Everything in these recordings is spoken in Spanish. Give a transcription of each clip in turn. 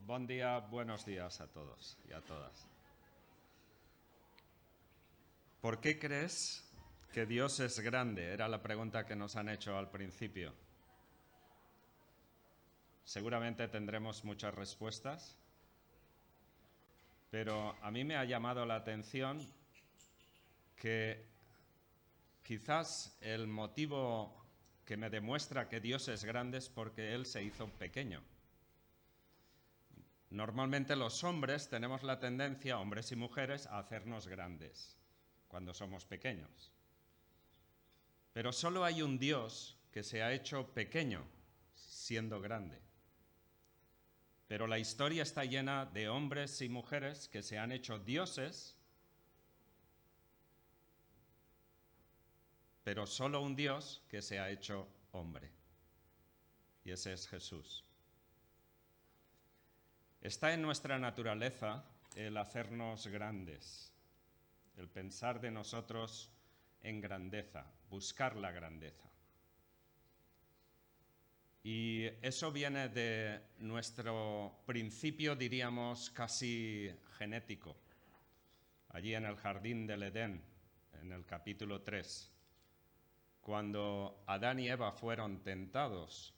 Buen día, buenos días a todos y a todas. ¿Por qué crees que Dios es grande? Era la pregunta que nos han hecho al principio. Seguramente tendremos muchas respuestas, pero a mí me ha llamado la atención que quizás el motivo que me demuestra que Dios es grande es porque Él se hizo pequeño. Normalmente los hombres tenemos la tendencia, hombres y mujeres, a hacernos grandes cuando somos pequeños. Pero solo hay un Dios que se ha hecho pequeño siendo grande. Pero la historia está llena de hombres y mujeres que se han hecho dioses, pero solo un Dios que se ha hecho hombre. Y ese es Jesús. Está en nuestra naturaleza el hacernos grandes, el pensar de nosotros en grandeza, buscar la grandeza. Y eso viene de nuestro principio, diríamos, casi genético. Allí en el jardín del Edén, en el capítulo 3, cuando Adán y Eva fueron tentados,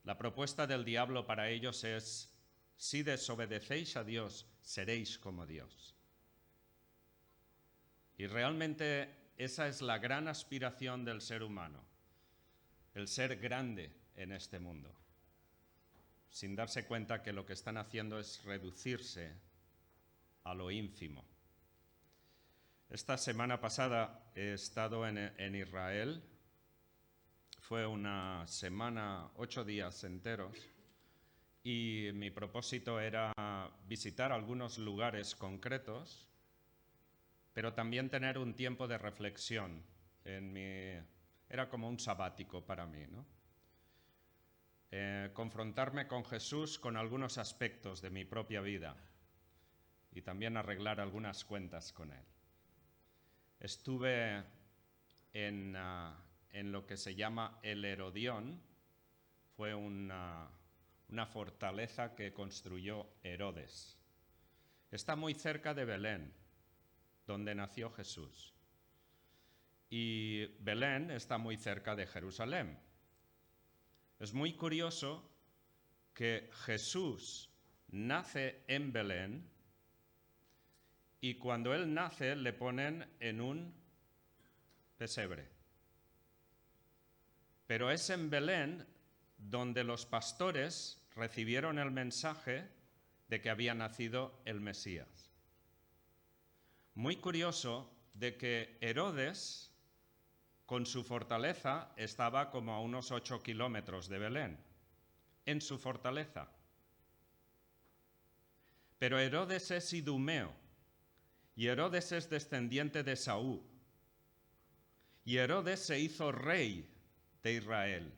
la propuesta del diablo para ellos es: si desobedecéis a Dios, seréis como Dios. Y realmente esa es la gran aspiración del ser humano, el ser grande en este mundo, sin darse cuenta que lo que están haciendo es reducirse a lo ínfimo. Esta semana pasada he estado en Israel. Fue una semana, 8 días enteros, y mi propósito era visitar algunos lugares concretos, pero también tener un tiempo de reflexión. Era como un sabático para mí, ¿no? Confrontarme con Jesús con algunos aspectos de mi propia vida y también arreglar algunas cuentas con Él. Estuve en lo que se llama el Herodión. Fue una fortaleza que construyó Herodes. Está muy cerca de Belén, donde nació Jesús. Y Belén está muy cerca de Jerusalén. Es muy curioso que Jesús nace en Belén y cuando Él nace le ponen en un pesebre. Pero es en Belén donde los pastores recibieron el mensaje de que había nacido el Mesías. Muy curioso de que Herodes, con su fortaleza, estaba como a unos 8 kilómetros de Belén, en su fortaleza. Pero Herodes es idumeo, y Herodes es descendiente de Saúl, y Herodes se hizo rey de Israel.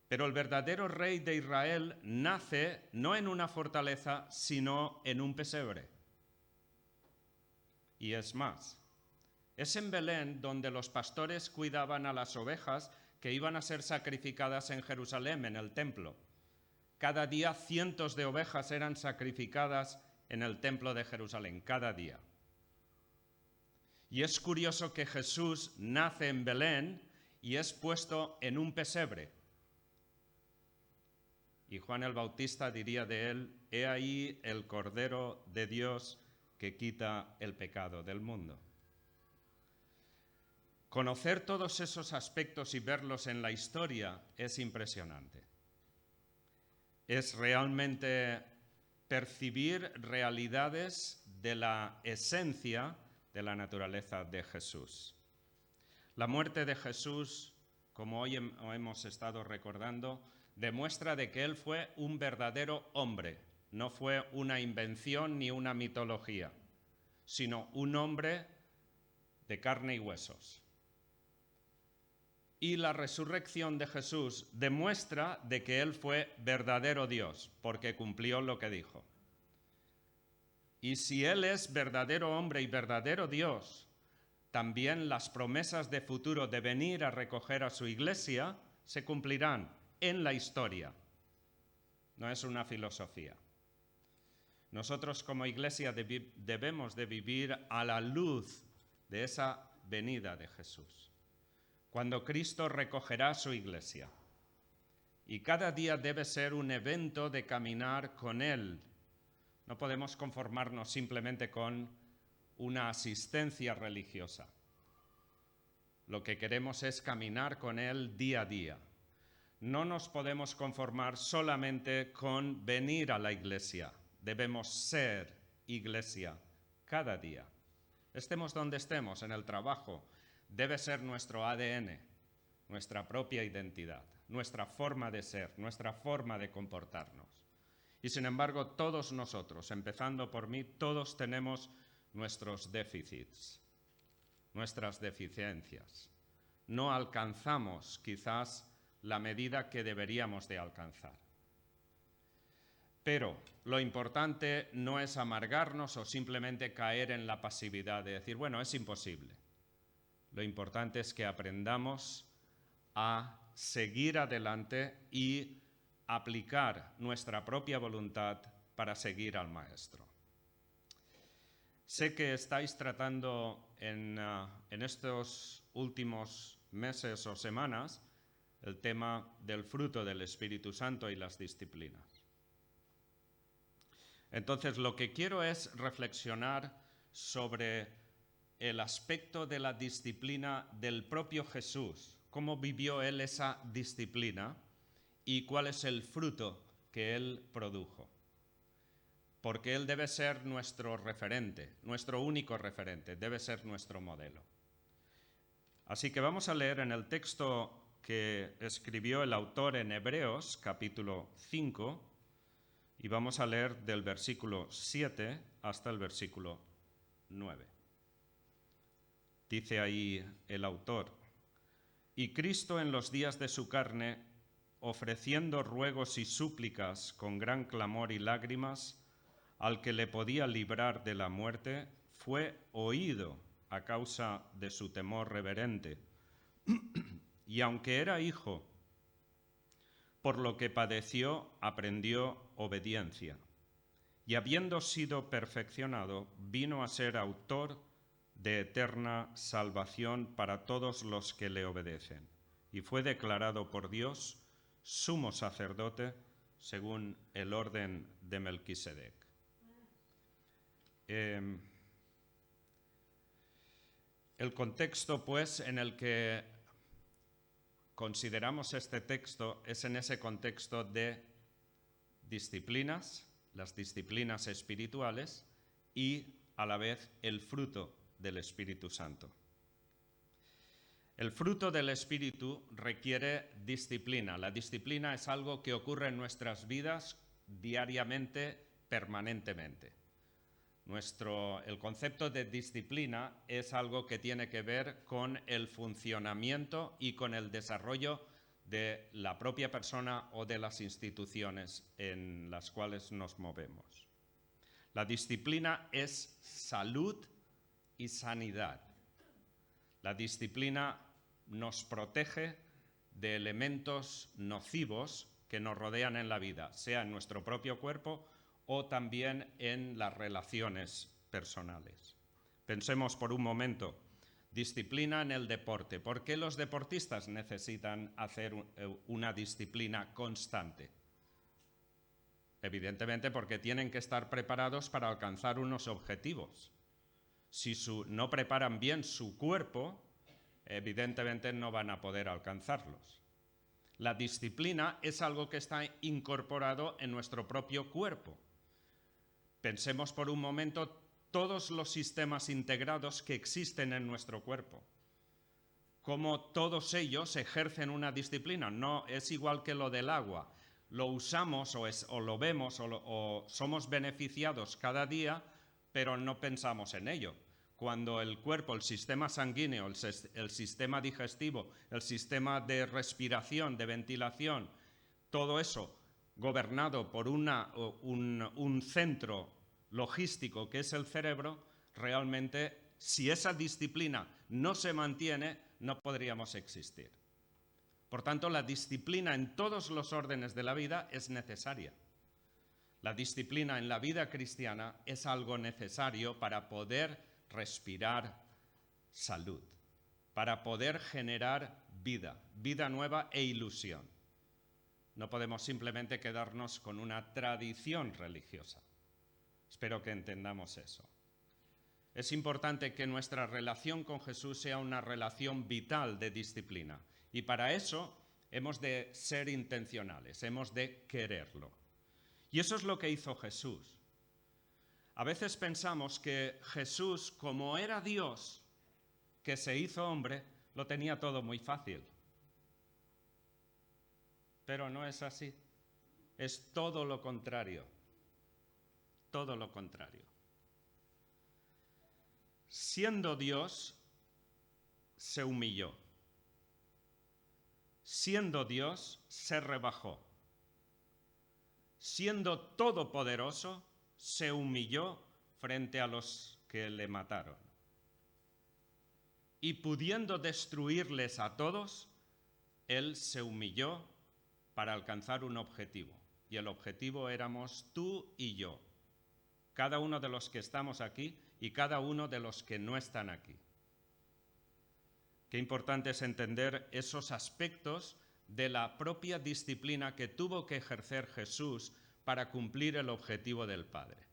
Pero el verdadero rey de Israel nace no en una fortaleza, sino en un pesebre. Y es más, es en Belén donde los pastores cuidaban a las ovejas que iban a ser sacrificadas en Jerusalén, en el templo. Cada día cientos de ovejas eran sacrificadas en el templo de Jerusalén, cada día. Y es curioso que Jesús nace en Belén y es puesto en un pesebre. Y Juan el Bautista diría de él: he ahí el Cordero de Dios que quita el pecado del mundo. Conocer todos esos aspectos y verlos en la historia es impresionante. Es realmente percibir realidades de la esencia de la naturaleza de Jesús. La muerte de Jesús, como hoy hemos estado recordando, demuestra de que Él fue un verdadero hombre, no fue una invención ni una mitología, sino un hombre de carne y huesos. Y la resurrección de Jesús demuestra de que Él fue verdadero Dios, porque cumplió lo que dijo. Y si Él es verdadero hombre y verdadero Dios, también las promesas de futuro de venir a recoger a su iglesia se cumplirán en la historia. no es una filosofía. Nosotros como iglesia debemos de vivir a la luz de esa venida de Jesús, cuando Cristo recogerá su iglesia. Y cada día debe ser un evento de caminar con Él. No podemos conformarnos simplemente con una asistencia religiosa. Lo que queremos es caminar con Él día a día. No nos podemos conformar solamente con venir a la iglesia. Debemos ser iglesia cada día. Estemos donde estemos, en el trabajo, debe ser nuestro ADN, nuestra propia identidad, nuestra forma de ser, nuestra forma de comportarnos. Y sin embargo, todos nosotros, empezando por mí, todos tenemos nuestros déficits, nuestras deficiencias. No alcanzamos quizás la medida que deberíamos de alcanzar. Pero lo importante no es amargarnos o simplemente caer en la pasividad de decir, bueno, es imposible. Lo importante es que aprendamos a seguir adelante y aplicar nuestra propia voluntad para seguir al Maestro. Sé que estáis tratando en estos últimos meses o semanas el tema del fruto del Espíritu Santo y las disciplinas. Entonces, lo que quiero es reflexionar sobre el aspecto de la disciplina del propio Jesús, cómo vivió Él esa disciplina y cuál es el fruto que Él produjo. Porque Él debe ser nuestro referente, nuestro único referente, debe ser nuestro modelo. Así que vamos a leer en el texto que escribió el autor en Hebreos, capítulo 5, y vamos a leer del versículo 7 hasta el versículo 9. Dice ahí el autor: y Cristo en los días de su carne, ofreciendo ruegos y súplicas con gran clamor y lágrimas, al que le podía librar de la muerte, fue oído a causa de su temor reverente. Y aunque era hijo, por lo que padeció, aprendió obediencia. Y habiendo sido perfeccionado, vino a ser autor de eterna salvación para todos los que le obedecen. Y fue declarado por Dios sumo sacerdote según el orden de Melquisedec. El contexto, pues, en el que consideramos este texto es en ese contexto de disciplinas, las disciplinas espirituales y a la vez el fruto del Espíritu Santo. El fruto del Espíritu requiere disciplina. La disciplina es algo que ocurre en nuestras vidas diariamente, permanentemente. El concepto de disciplina es algo que tiene que ver con el funcionamiento y con el desarrollo de la propia persona o de las instituciones en las cuales nos movemos. La disciplina es salud y sanidad. La disciplina nos protege de elementos nocivos que nos rodean en la vida, sea en nuestro propio cuerpo o también en las relaciones personales. Pensemos por un momento, disciplina en el deporte. ¿Por qué los deportistas necesitan hacer una disciplina constante? Evidentemente porque tienen que estar preparados para alcanzar unos objetivos. Si no preparan bien su cuerpo, evidentemente no van a poder alcanzarlos. La disciplina es algo que está incorporado en nuestro propio cuerpo. Pensemos por un momento todos los sistemas integrados que existen en nuestro cuerpo. Cómo todos ellos ejercen una disciplina. No es igual que lo del agua. Lo usamos o lo vemos o somos beneficiados cada día, pero no pensamos en ello. Cuando el cuerpo, el sistema sanguíneo, el sistema digestivo, el sistema de respiración, de ventilación, todo eso gobernado por un centro logístico que es el cerebro, realmente, si esa disciplina no se mantiene, no podríamos existir. Por tanto, la disciplina en todos los órdenes de la vida es necesaria. La disciplina en la vida cristiana es algo necesario para poder respirar salud, para poder generar vida nueva e ilusión. No podemos simplemente quedarnos con una tradición religiosa. Espero que entendamos eso. Es importante que nuestra relación con Jesús sea una relación vital de disciplina. Y para eso hemos de ser intencionales, hemos de quererlo. Y eso es lo que hizo Jesús. A veces pensamos que Jesús, como era Dios, que se hizo hombre, lo tenía todo muy fácil. Pero no es así. Es todo lo contrario. Todo lo contrario. Siendo Dios, se humilló. Siendo Dios, se rebajó. Siendo todopoderoso, se humilló frente a los que le mataron. Y pudiendo destruirles a todos, él se humilló para alcanzar un objetivo. Y el objetivo éramos tú y yo. Cada uno de los que estamos aquí y cada uno de los que no están aquí. Qué importante es entender esos aspectos de la propia disciplina que tuvo que ejercer Jesús para cumplir el objetivo del Padre.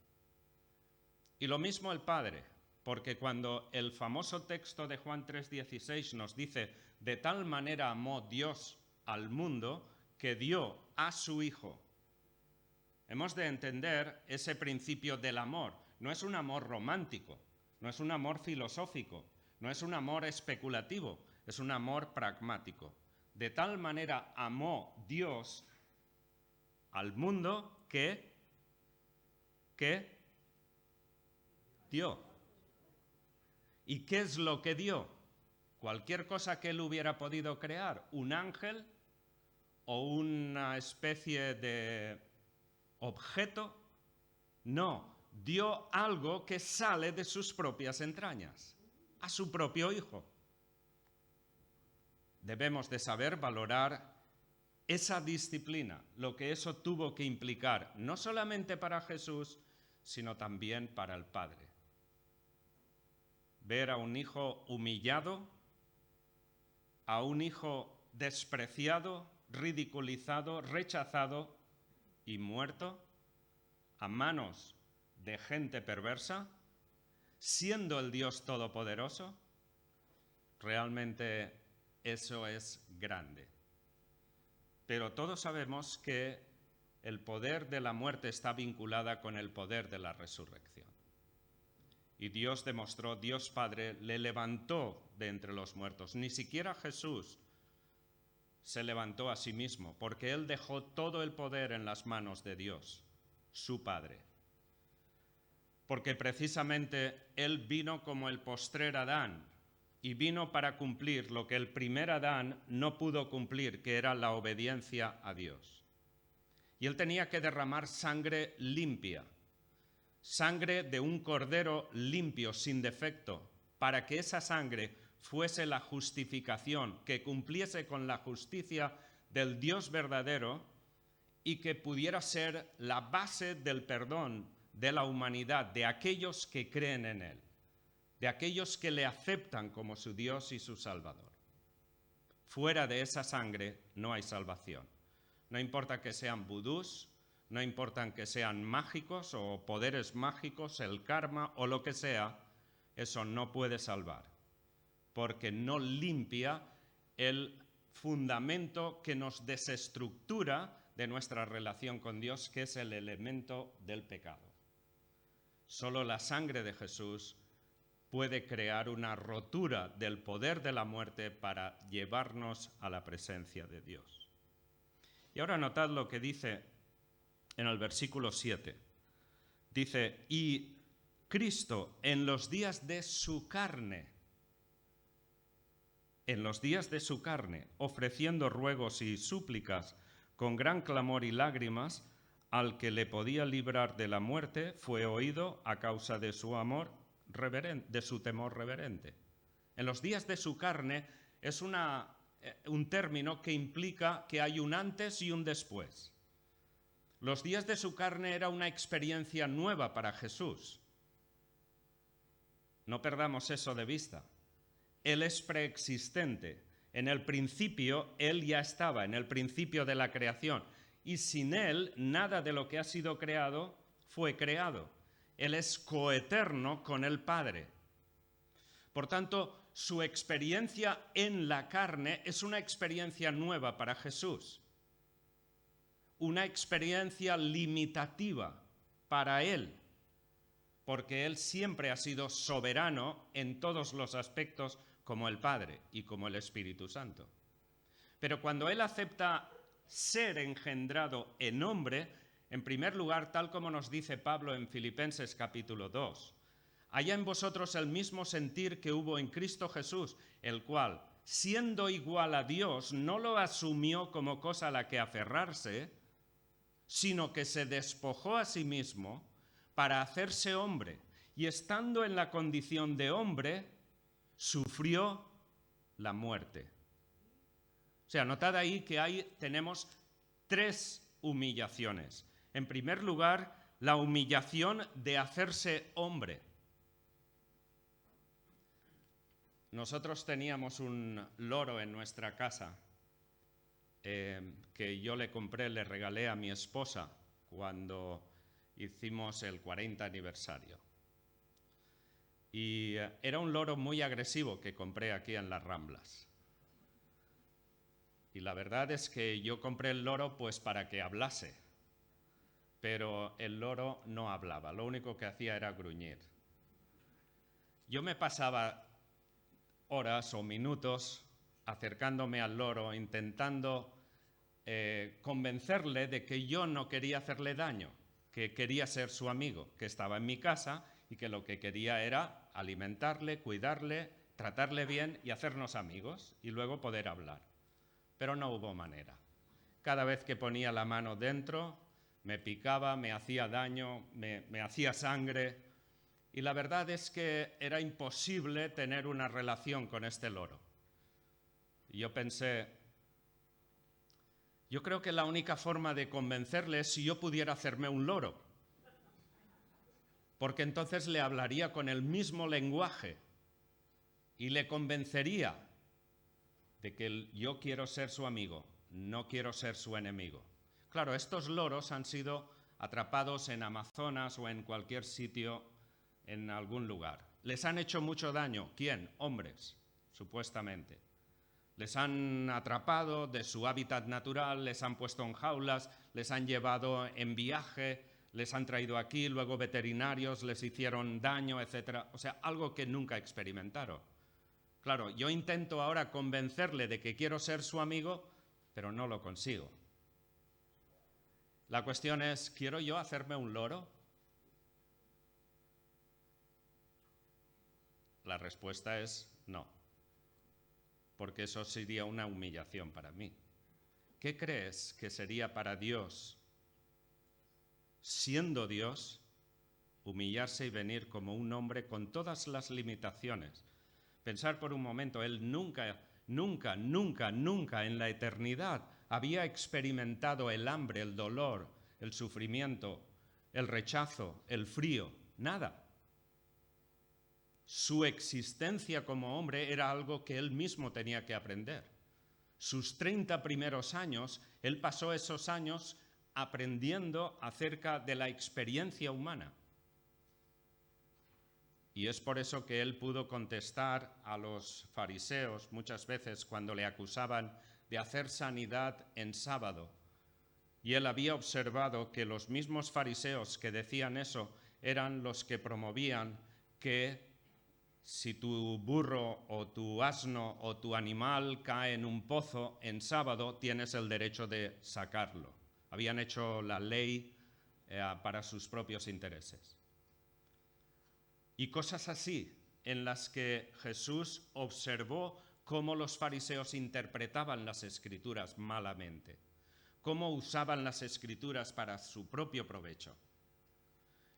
Y lo mismo el Padre, porque cuando el famoso texto de Juan 3:16 nos dice, de tal manera amó Dios al mundo que dio a su Hijo. Hemos de entender ese principio del amor. No es un amor romántico, no es un amor filosófico, no es un amor especulativo, es un amor pragmático. De tal manera amó Dios al mundo que dio. ¿Y qué es lo que dio? Cualquier cosa que él hubiera podido crear, un ángel o una especie de objeto, no, dio algo que sale de sus propias entrañas, a su propio Hijo. Debemos de saber valorar esa disciplina, lo que eso tuvo que implicar, no solamente para Jesús, sino también para el Padre. Ver a un hijo humillado, a un hijo despreciado, ridiculizado, rechazado y muerto a manos de gente perversa, siendo el Dios Todopoderoso, realmente eso es grande. Pero todos sabemos que el poder de la muerte está vinculada con el poder de la resurrección. Y Dios demostró, Dios Padre le levantó de entre los muertos. Ni siquiera Jesús se levantó a sí mismo, porque él dejó todo el poder en las manos de Dios, su Padre. Porque precisamente él vino como el postrer Adán, y vino para cumplir lo que el primer Adán no pudo cumplir, que era la obediencia a Dios. Y él tenía que derramar sangre limpia, sangre de un cordero limpio, sin defecto, para que esa sangre fuese la justificación, que cumpliese con la justicia del Dios verdadero y que pudiera ser la base del perdón de la humanidad, de aquellos que creen en él, de aquellos que le aceptan como su Dios y su Salvador. Fuera de esa sangre no hay salvación. No importa que sean vudús, no importa que sean mágicos o poderes mágicos, el karma o lo que sea, eso no puede salvar, porque no limpia el fundamento que nos desestructura de nuestra relación con Dios, que es el elemento del pecado. Solo la sangre de Jesús puede crear una rotura del poder de la muerte para llevarnos a la presencia de Dios. Y ahora notad lo que dice en el versículo 7. Dice, y Cristo en los días de su carne, ofreciendo ruegos y súplicas con gran clamor y lágrimas, al que le podía librar de la muerte, fue oído a causa de su amor reverente, de su temor reverente. En los días de su carne es un término que implica que hay un antes y un después. Los días de su carne era una experiencia nueva para Jesús. No perdamos eso de vista. Él es preexistente. En el principio, Él ya estaba, en el principio de la creación. Y sin Él, nada de lo que ha sido creado fue creado. Él es coeterno con el Padre. Por tanto, su experiencia en la carne es una experiencia nueva para Jesús. Una experiencia limitativa para Él, porque Él siempre ha sido soberano en todos los aspectos como el Padre y como el Espíritu Santo. Pero cuando Él acepta ser engendrado en hombre, en primer lugar, tal como nos dice Pablo en Filipenses capítulo 2, haya en vosotros el mismo sentir que hubo en Cristo Jesús, el cual, siendo igual a Dios, no lo asumió como cosa a la que aferrarse, sino que se despojó a sí mismo para hacerse hombre, y estando en la condición de hombre, sufrió la muerte. O sea, notad ahí que tenemos 3 humillaciones. En primer lugar, la humillación de hacerse hombre. Nosotros teníamos un loro en nuestra casa que yo le regalé a mi esposa cuando hicimos el 40 aniversario. Y era un loro muy agresivo que compré aquí en las Ramblas. Y la verdad es que yo compré el loro pues para que hablase, pero el loro no hablaba, lo único que hacía era gruñir. Yo me pasaba horas o minutos acercándome al loro, intentando convencerle de que yo no quería hacerle daño, que quería ser su amigo, que estaba en mi casa y que lo que quería era alimentarle, cuidarle, tratarle bien y hacernos amigos y luego poder hablar. Pero no hubo manera. Cada vez que ponía la mano dentro, me picaba, me hacía daño, me hacía sangre. Y la verdad es que era imposible tener una relación con este loro. Y yo pensé, yo creo que la única forma de convencerle es si yo pudiera hacerme un loro. Porque entonces le hablaría con el mismo lenguaje y le convencería de que yo quiero ser su amigo, no quiero ser su enemigo. Claro, estos loros han sido atrapados en Amazonas o en cualquier sitio, en algún lugar. Les han hecho mucho daño. ¿Quién? Hombres, supuestamente. Les han atrapado de su hábitat natural, les han puesto en jaulas, les han llevado en viaje, les han traído aquí, luego veterinarios les hicieron daño, etc. O sea, algo que nunca experimentaron. Claro, yo intento ahora convencerle de que quiero ser su amigo, pero no lo consigo. La cuestión es, ¿quiero yo hacerme un loro? La respuesta es no, porque eso sería una humillación para mí. ¿Qué crees que sería para Dios, siendo Dios, humillarse y venir como un hombre con todas las limitaciones? Pensar por un momento, Él nunca en la eternidad había experimentado el hambre, el dolor, el sufrimiento, el rechazo, el frío, nada. Su existencia como hombre era algo que Él mismo tenía que aprender. Sus 30 primeros años, Él pasó esos años aprendiendo acerca de la experiencia humana. Y es por eso que Él pudo contestar a los fariseos muchas veces cuando le acusaban de hacer sanidad en sábado. Y Él había observado que los mismos fariseos que decían eso eran los que promovían que si tu burro o tu asno o tu animal cae en un pozo en sábado, tienes el derecho de sacarlo. Habían hecho la ley para sus propios intereses. Y cosas así en las que Jesús observó cómo los fariseos interpretaban las Escrituras malamente, cómo usaban las Escrituras para su propio provecho.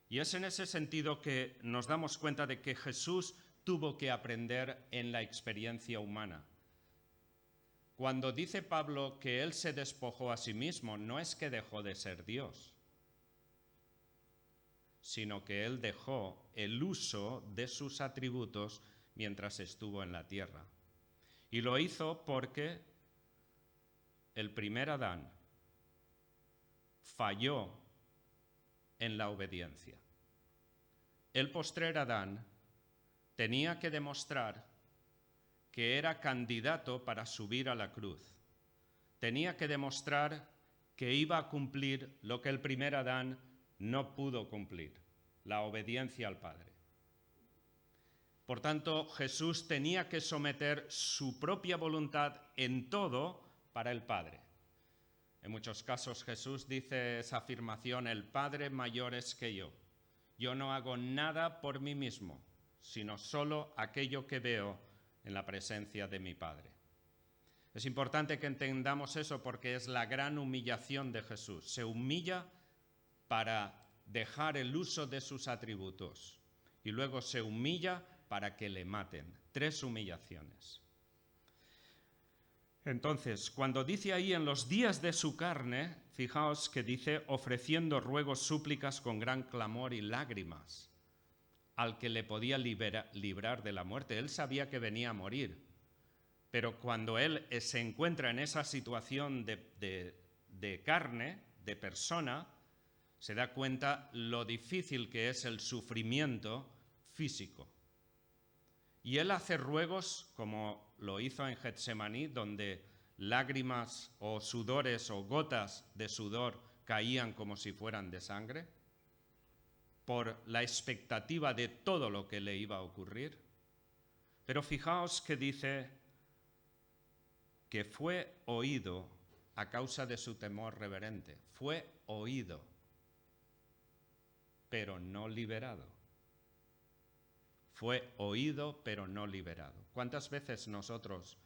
Y es en ese sentido que nos damos cuenta de que Jesús tuvo que aprender en la experiencia humana. Cuando dice Pablo que él se despojó a sí mismo, no es que dejó de ser Dios, sino que él dejó el uso de sus atributos mientras estuvo en la tierra. Y lo hizo porque el primer Adán falló en la obediencia. El postrer Adán tenía que demostrar que era candidato para subir a la cruz. Tenía que demostrar que iba a cumplir lo que el primer Adán no pudo cumplir, la obediencia al Padre. Por tanto, Jesús tenía que someter su propia voluntad en todo para el Padre. En muchos casos Jesús dice esa afirmación: el Padre mayor es que yo. Yo no hago nada por mí mismo, sino solo aquello que veo en la presencia de mi Padre. Es importante que entendamos eso porque es la gran humillación de Jesús. Se humilla para dejar el uso de sus atributos y luego se humilla para que le maten. 3 humillaciones. Entonces, cuando dice ahí en los días de su carne, fijaos que dice ofreciendo ruegos, súplicas con gran clamor y lágrimas al que le podía librar de la muerte. Él sabía que venía a morir, pero cuando él se encuentra en esa situación de carne, de persona, se da cuenta lo difícil que es el sufrimiento físico. Y él hace ruegos, como lo hizo en Getsemaní, donde lágrimas o sudores o gotas de sudor caían como si fueran de sangre, por la expectativa de todo lo que le iba a ocurrir. Pero fijaos que dice que fue oído a causa de su temor reverente. Fue oído, pero no liberado. Fue oído, pero no liberado. ¿Cuántas veces nosotros,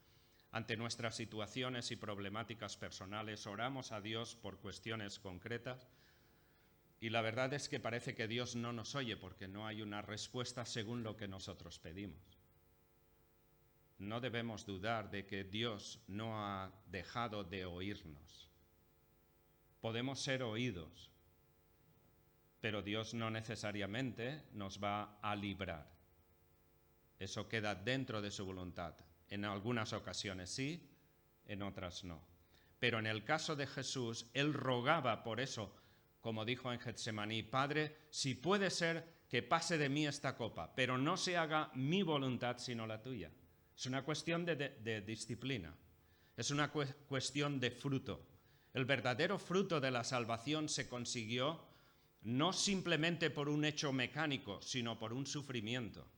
ante nuestras situaciones y problemáticas personales, oramos a Dios por cuestiones concretas? Y la verdad es que parece que Dios no nos oye porque no hay una respuesta según lo que nosotros pedimos. No debemos dudar de que Dios no ha dejado de oírnos. Podemos ser oídos, pero Dios no necesariamente nos va a librar. Eso queda dentro de su voluntad. En algunas ocasiones sí, en otras no. Pero en el caso de Jesús, él rogaba por eso, como dijo en Getsemaní: Padre, si puede ser que pase de mí esta copa, pero no se haga mi voluntad sino la tuya. Es una cuestión de disciplina, es una cuestión de fruto. El verdadero fruto de la salvación se consiguió no simplemente por un hecho mecánico, sino por un sufrimiento.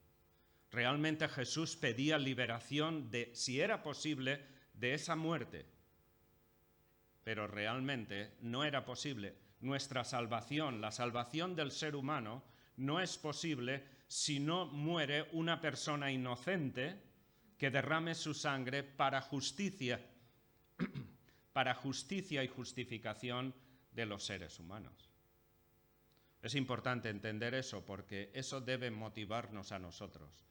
Realmente Jesús pedía liberación de, si era posible, de esa muerte. Pero realmente no era posible. Nuestra salvación, la salvación del ser humano, no es posible si no muere una persona inocente que derrame su sangre para justicia y justificación de los seres humanos. Es importante entender eso porque eso debe motivarnos a nosotros.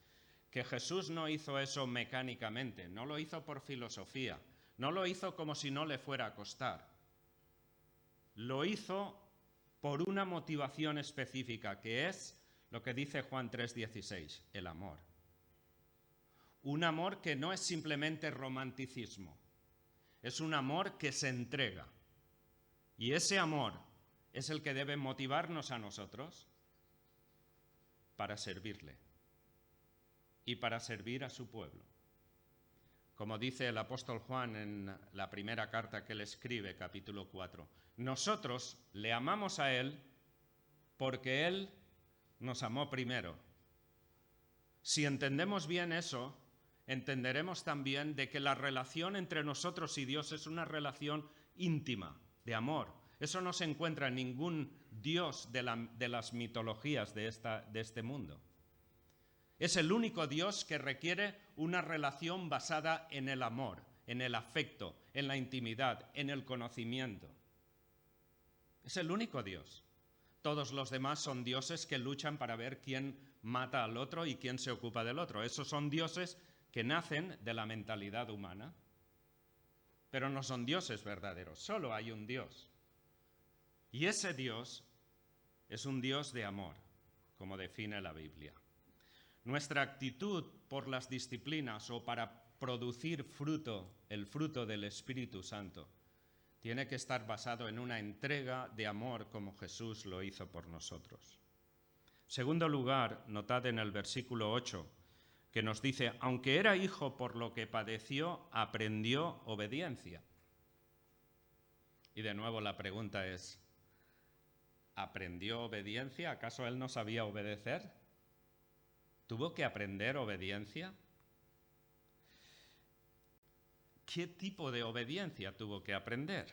Que Jesús no hizo eso mecánicamente, no lo hizo por filosofía, no lo hizo como si no le fuera a costar. Lo hizo por una motivación específica, que es lo que dice Juan 3:16, el amor. Un amor que no es simplemente romanticismo, es un amor que se entrega. Y ese amor es el que debe motivarnos a nosotros para servirle y para servir a su pueblo. Como dice el apóstol Juan en la primera carta que él escribe, capítulo 4, nosotros le amamos a él porque él nos amó primero. Si entendemos bien eso, entenderemos también de que la relación entre nosotros y Dios es una relación íntima, de amor. Eso no se encuentra en ningún dios de las mitologías de este mundo. Es el único Dios que requiere una relación basada en el amor, en el afecto, en la intimidad, en el conocimiento. Es el único Dios. Todos los demás son dioses que luchan para ver quién mata al otro y quién se ocupa del otro. Esos son dioses que nacen de la mentalidad humana. pero no son dioses verdaderos, solo hay un Dios. Y ese Dios es un Dios de amor, como define la Biblia. Nuestra actitud por las disciplinas o para producir fruto, el fruto del Espíritu Santo, tiene que estar basado en una entrega de amor como Jesús lo hizo por nosotros. Segundo lugar, notad en el versículo 8, que nos dice, aunque era hijo por lo que padeció, aprendió obediencia. Y de nuevo la pregunta es, ¿aprendió obediencia? ¿Acaso él no sabía obedecer? ¿Tuvo que aprender obediencia? ¿Qué tipo de obediencia tuvo que aprender?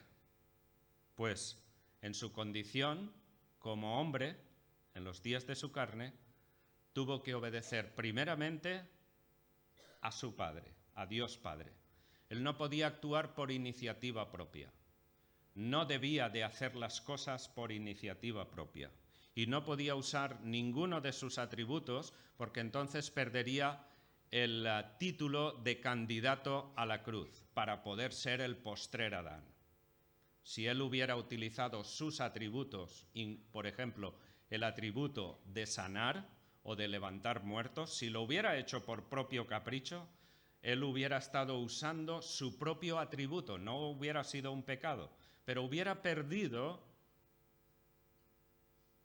Pues en su condición como hombre, en los días de su carne, tuvo que obedecer primeramente a su Padre, a Dios Padre. Él no podía actuar por iniciativa propia. No debía de hacer las cosas por iniciativa propia. Y no podía usar ninguno de sus atributos porque entonces perdería el título de candidato a la cruz para poder ser el postrer Adán. Si él hubiera utilizado sus atributos, por ejemplo, el atributo de sanar o de levantar muertos, si lo hubiera hecho por propio capricho, él hubiera estado usando su propio atributo, no hubiera sido un pecado, pero hubiera perdido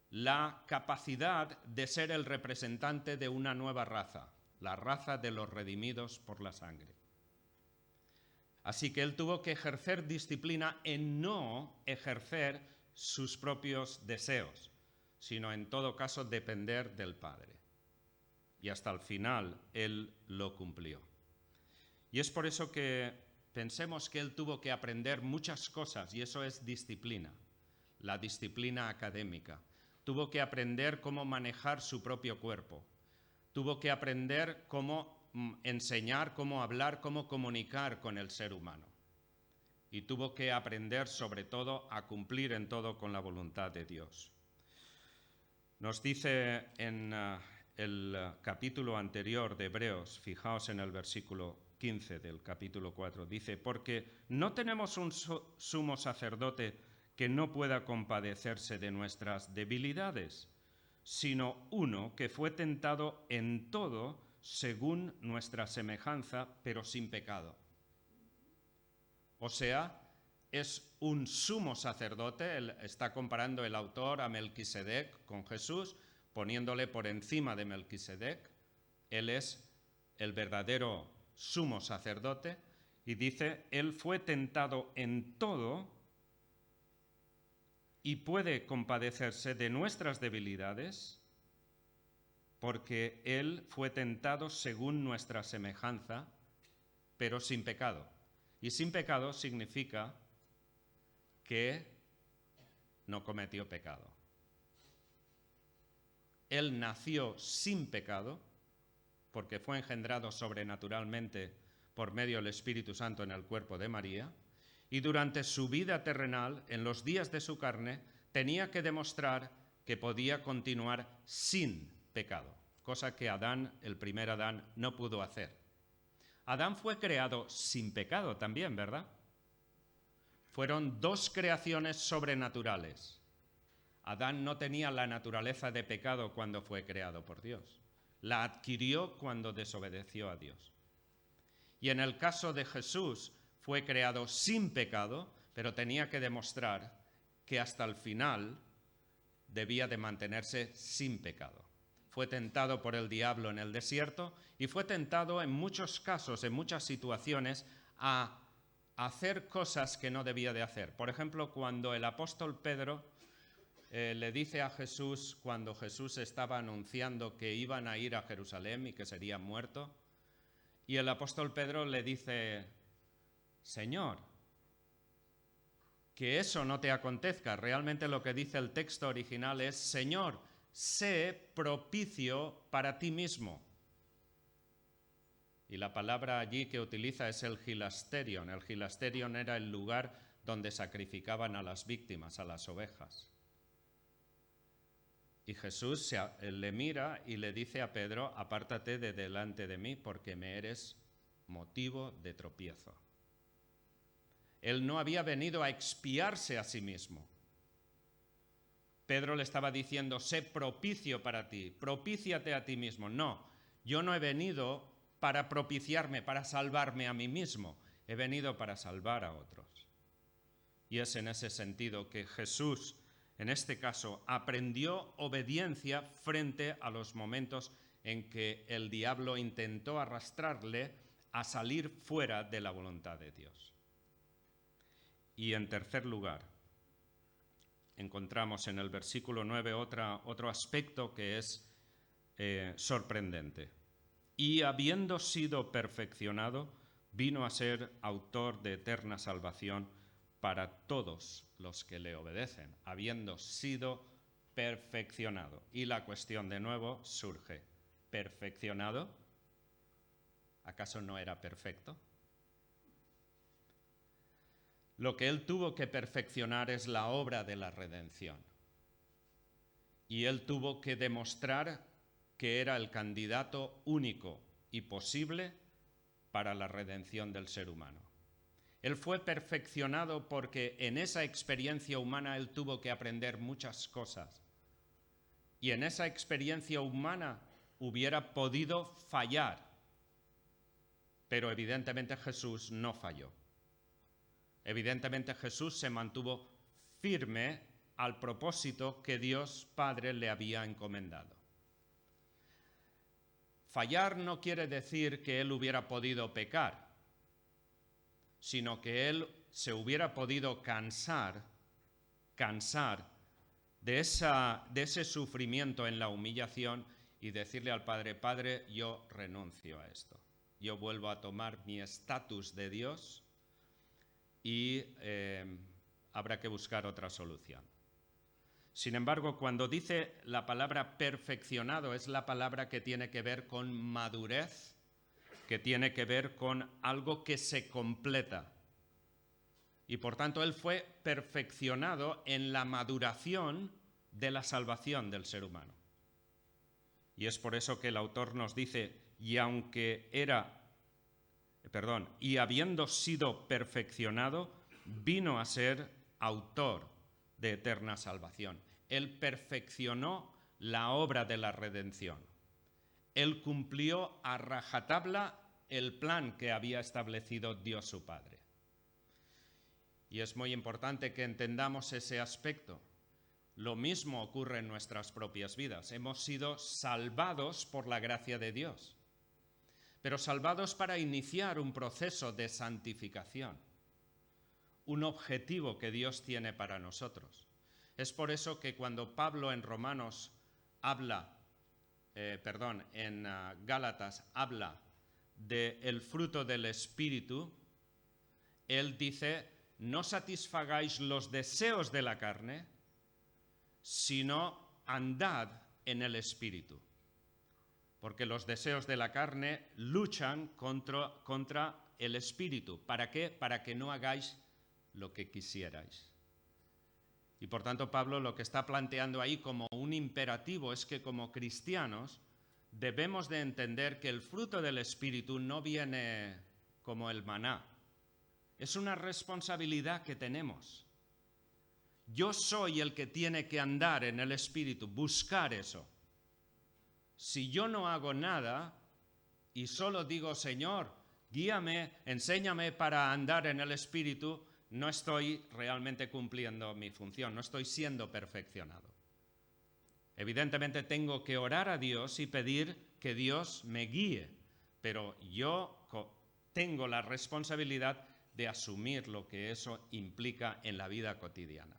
la capacidad de ser el representante de una nueva raza, la raza de los redimidos por la sangre. Así que él tuvo que ejercer disciplina en no ejercer sus propios deseos, sino en todo caso depender del Padre. Y hasta el final él lo cumplió. Y es por eso que pensemos que él tuvo que aprender muchas cosas, y eso es disciplina, la disciplina académica. Tuvo que aprender cómo manejar su propio cuerpo. Tuvo que aprender cómo enseñar, cómo hablar, cómo comunicar con el ser humano. Y tuvo que aprender sobre todo a cumplir en todo con la voluntad de Dios. Nos dice en el capítulo anterior de Hebreos, fijaos en el versículo 15 del capítulo 4, dice, porque no tenemos un sumo sacerdote que no pueda compadecerse de nuestras debilidades, sino uno que fue tentado en todo según nuestra semejanza, pero sin pecado. O sea, es un sumo sacerdote, él está comparando el autor a Melquisedec con Jesús, poniéndole por encima de Melquisedec. Él es el verdadero sumo sacerdote y dice, él fue tentado en todo y puede compadecerse de nuestras debilidades, porque él fue tentado según nuestra semejanza, pero sin pecado. Y sin pecado significa que no cometió pecado. Él nació sin pecado, porque fue engendrado sobrenaturalmente por medio del Espíritu Santo en el cuerpo de María, y durante su vida terrenal, en los días de su carne, tenía que demostrar que podía continuar sin pecado, cosa que Adán, el primer Adán, no pudo hacer. Adán fue creado sin pecado también, ¿verdad? Fueron dos creaciones sobrenaturales. Adán no tenía la naturaleza de pecado cuando fue creado por Dios. La adquirió cuando desobedeció a Dios. Y en el caso de Jesús, fue creado sin pecado, pero tenía que demostrar que hasta el final debía de mantenerse sin pecado. Fue tentado por el diablo en el desierto y fue tentado en muchos casos, en muchas situaciones, a hacer cosas que no debía de hacer. Por ejemplo, cuando el apóstol Pedro le dice a Jesús, cuando Jesús estaba anunciando que iban a ir a Jerusalén y que sería muerto, y el apóstol Pedro le dice, Señor, que eso no te acontezca. Realmente lo que dice el texto original es, Señor, sé propicio para ti mismo. Y la palabra allí que utiliza es el gilasterion. El gilasterion era el lugar donde sacrificaban a las víctimas, a las ovejas. Y Jesús le mira y le dice a Pedro, apártate de delante de mí porque me eres motivo de tropiezo. Él no había venido a expiarse a sí mismo. Pedro le estaba diciendo, sé propicio para ti, propíciate a ti mismo. No, yo no he venido para propiciarme, para salvarme a mí mismo. He venido para salvar a otros. Y es en ese sentido que Jesús, en este caso, aprendió obediencia frente a los momentos en que el diablo intentó arrastrarle a salir fuera de la voluntad de Dios. Y en tercer lugar, encontramos en el versículo 9 otro aspecto que es sorprendente. Y habiendo sido perfeccionado, vino a ser autor de eterna salvación para todos los que le obedecen, habiendo sido perfeccionado. Y la cuestión de nuevo surge, ¿perfeccionado? ¿Acaso no era perfecto? Lo que él tuvo que perfeccionar es la obra de la redención. Y él tuvo que demostrar que era el candidato único y posible para la redención del ser humano. Él fue perfeccionado porque en esa experiencia humana él tuvo que aprender muchas cosas. Y en esa experiencia humana hubiera podido fallar. Pero evidentemente Jesús no falló. Evidentemente Jesús se mantuvo firme al propósito que Dios Padre le había encomendado. Fallar no quiere decir que él hubiera podido pecar, sino que él se hubiera podido cansar de ese sufrimiento en la humillación y decirle al Padre, Padre, yo renuncio a esto. Yo vuelvo a tomar mi estatus de Dios y habrá que buscar otra solución. Sin embargo, cuando dice la palabra perfeccionado, es la palabra que tiene que ver con madurez, que tiene que ver con algo que se completa. Y por tanto, él fue perfeccionado en la maduración de la salvación del ser humano. Y es por eso que el autor nos dice, y habiendo sido perfeccionado, vino a ser autor de eterna salvación. Él perfeccionó la obra de la redención. Él cumplió a rajatabla el plan que había establecido Dios su Padre. Y es muy importante que entendamos ese aspecto. Lo mismo ocurre en nuestras propias vidas. Hemos sido salvados por la gracia de Dios, pero salvados para iniciar un proceso de santificación, un objetivo que Dios tiene para nosotros. Es por eso que cuando Pablo en Romanos en Gálatas habla del fruto del Espíritu, él dice, no satisfagáis los deseos de la carne, sino andad en el Espíritu. Porque los deseos de la carne luchan contra el Espíritu. ¿Para qué? Para que no hagáis lo que quisierais. Y por tanto Pablo lo que está planteando ahí como un imperativo es que como cristianos debemos de entender que el fruto del Espíritu no viene como el maná. Es una responsabilidad que tenemos. Yo soy el que tiene que andar en el Espíritu, buscar eso. Si yo no hago nada y solo digo, Señor, guíame, enséñame para andar en el Espíritu, no estoy realmente cumpliendo mi función, no estoy siendo perfeccionado. Evidentemente tengo que orar a Dios y pedir que Dios me guíe, pero yo tengo la responsabilidad de asumir lo que eso implica en la vida cotidiana.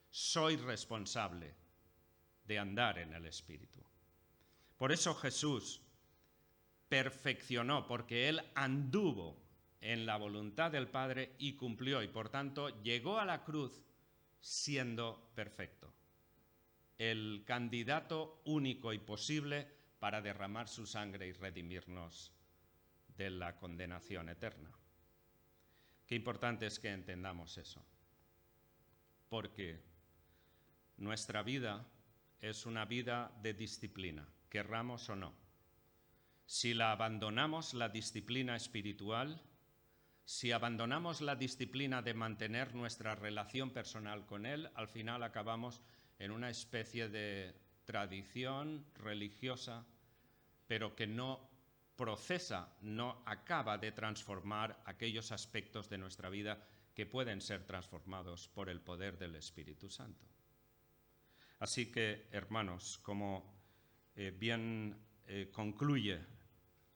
Soy responsable de andar en el Espíritu. Por eso Jesús perfeccionó, porque Él anduvo en la voluntad del Padre y cumplió, y por tanto llegó a la cruz siendo perfecto. El candidato único y posible para derramar su sangre y redimirnos de la condenación eterna. Qué importante es que entendamos eso, porque nuestra vida es una vida de disciplina, querramos o no. Si la abandonamos, la disciplina espiritual, Si abandonamos la disciplina de mantener nuestra relación personal con Él, al final acabamos en una especie de tradición religiosa, pero que no procesa, no acaba de transformar aquellos aspectos de nuestra vida que pueden ser transformados por el poder del Espíritu Santo. Así que, hermanos, como bien concluye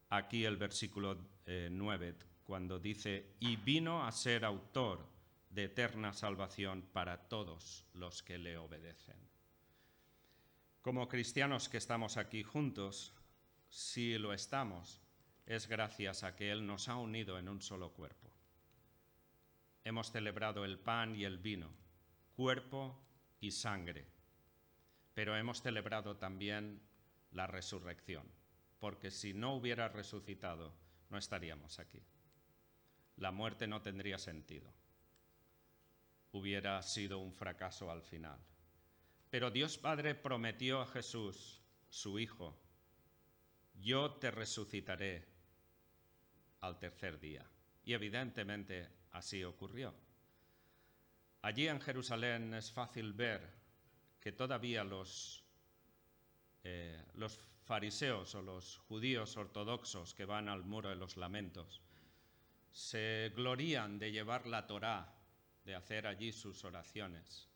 aquí el versículo 9, cuando dice, y vino a ser autor de eterna salvación para todos los que le obedecen. Como cristianos que estamos aquí juntos, si lo estamos, es gracias a que Él nos ha unido en un solo cuerpo. Hemos celebrado el pan y el vino, cuerpo y sangre, pero hemos celebrado también la resurrección, porque si no hubiera resucitado, no estaríamos aquí. La muerte no tendría sentido. Hubiera sido un fracaso al final. Pero Dios Padre prometió a Jesús, su Hijo, yo te resucitaré al tercer día. Y evidentemente así ocurrió. Allí en Jerusalén es fácil ver que todavía los fariseos o los judíos ortodoxos que van al muro de los lamentos se glorían de llevar la Torá, de hacer allí sus oraciones,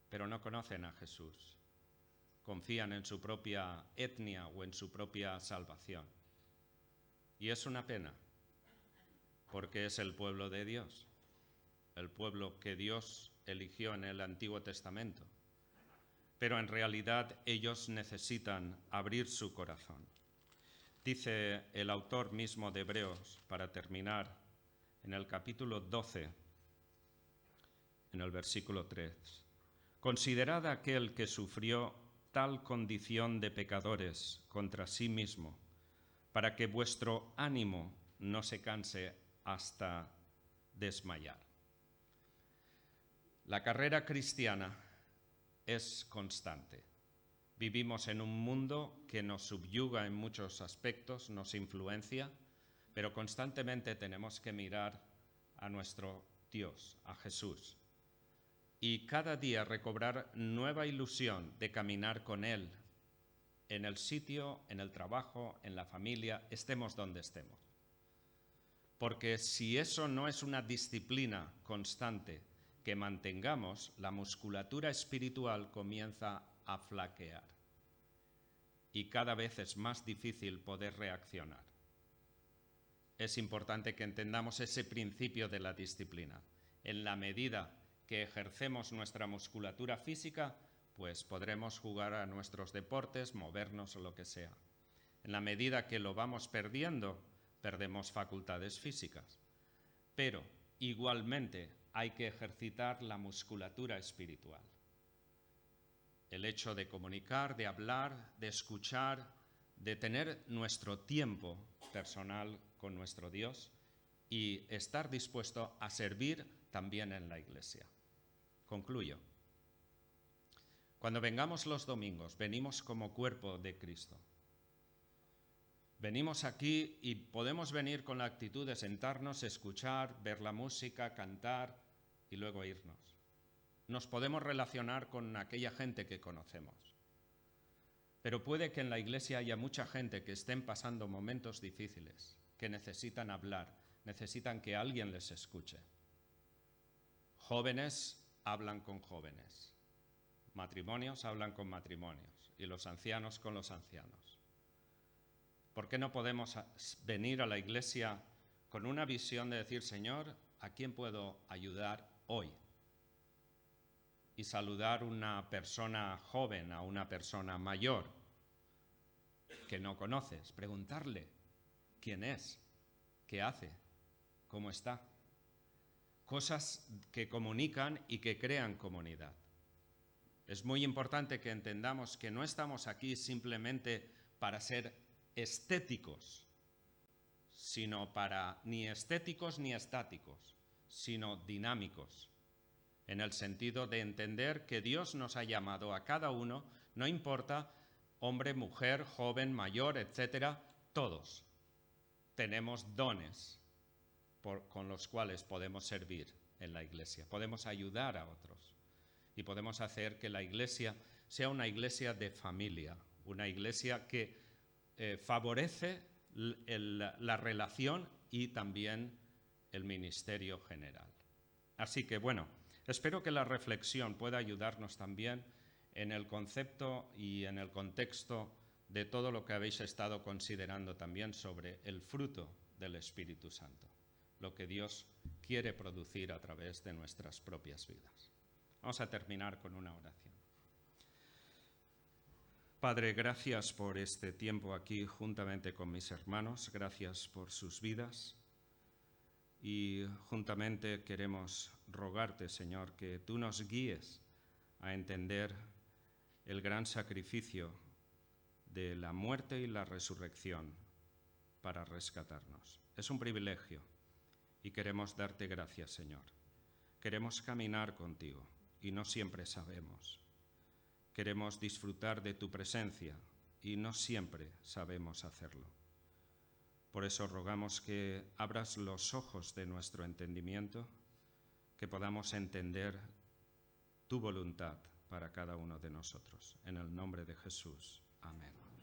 pero no conocen a Jesús. Confían en su propia etnia o en su propia salvación. Y es una pena, porque es el pueblo de Dios, el pueblo que Dios eligió en el Antiguo Testamento. Pero en realidad ellos necesitan abrir su corazón. Dice el autor mismo de Hebreos, para terminar, en el capítulo 12, en el versículo 3, considerad aquel que sufrió tal condición de pecadores contra sí mismo, para que vuestro ánimo no se canse hasta desmayar. La carrera cristiana es constante. Vivimos en un mundo que nos subyuga en muchos aspectos, nos influencia, pero constantemente tenemos que mirar a nuestro Dios, a Jesús, y cada día recobrar nueva ilusión de caminar con Él en el sitio, en el trabajo, en la familia, estemos donde estemos. Porque si eso no es una disciplina constante que mantengamos, la musculatura espiritual comienza a flaquear y cada vez es más difícil poder reaccionar. Es importante que entendamos ese principio de la disciplina. En la medida que ejercemos nuestra musculatura física, pues podremos jugar a nuestros deportes, movernos o lo que sea. En la medida que lo vamos perdiendo, perdemos facultades físicas. Pero igualmente hay que ejercitar la musculatura espiritual. El hecho de comunicar, de hablar, de escuchar, de tener nuestro tiempo personal con nuestro Dios y estar dispuesto a servir también en la iglesia. Concluyo. Cuando vengamos los domingos, venimos como cuerpo de Cristo. Venimos aquí y podemos venir con la actitud de sentarnos, escuchar, ver la música, cantar y luego irnos. Nos podemos relacionar con aquella gente que conocemos. Pero puede que en la iglesia haya mucha gente que estén pasando momentos difíciles, que necesitan hablar, necesitan que alguien les escuche. Jóvenes hablan con jóvenes, matrimonios hablan con matrimonios y los ancianos con los ancianos. ¿Por qué no podemos venir a la iglesia con una visión de decir, Señor, ¿a quién puedo ayudar hoy? Y saludar a una persona joven, a una persona mayor que no conoces, preguntarle quién es, qué hace, cómo está. Cosas que comunican y que crean comunidad. Es muy importante que entendamos que no estamos aquí simplemente para ser estéticos, sino para ni estéticos ni estáticos, sino dinámicos, en el sentido de entender que Dios nos ha llamado a cada uno, no importa hombre, mujer, joven, mayor, etcétera, todos tenemos dones con los cuales podemos servir en la iglesia, podemos ayudar a otros y podemos hacer que la iglesia sea una iglesia de familia, una iglesia que favorece la relación y también el ministerio general. Así que bueno, espero que la reflexión pueda ayudarnos también en el concepto y en el contexto de todo lo que habéis estado considerando también sobre el fruto del Espíritu Santo, lo que Dios quiere producir a través de nuestras propias vidas. Vamos a terminar con una oración. Padre, gracias por este tiempo aquí juntamente con mis hermanos, gracias por sus vidas y juntamente queremos rogarte, Señor, que tú nos guíes a entender el gran sacrificio de la muerte y la resurrección para rescatarnos. Es un privilegio y queremos darte gracias, Señor. Queremos caminar contigo y no siempre sabemos. Queremos disfrutar de tu presencia y no siempre sabemos hacerlo. Por eso rogamos que abras los ojos de nuestro entendimiento, que podamos entender tu voluntad para cada uno de nosotros. En el nombre de Jesús. Amén.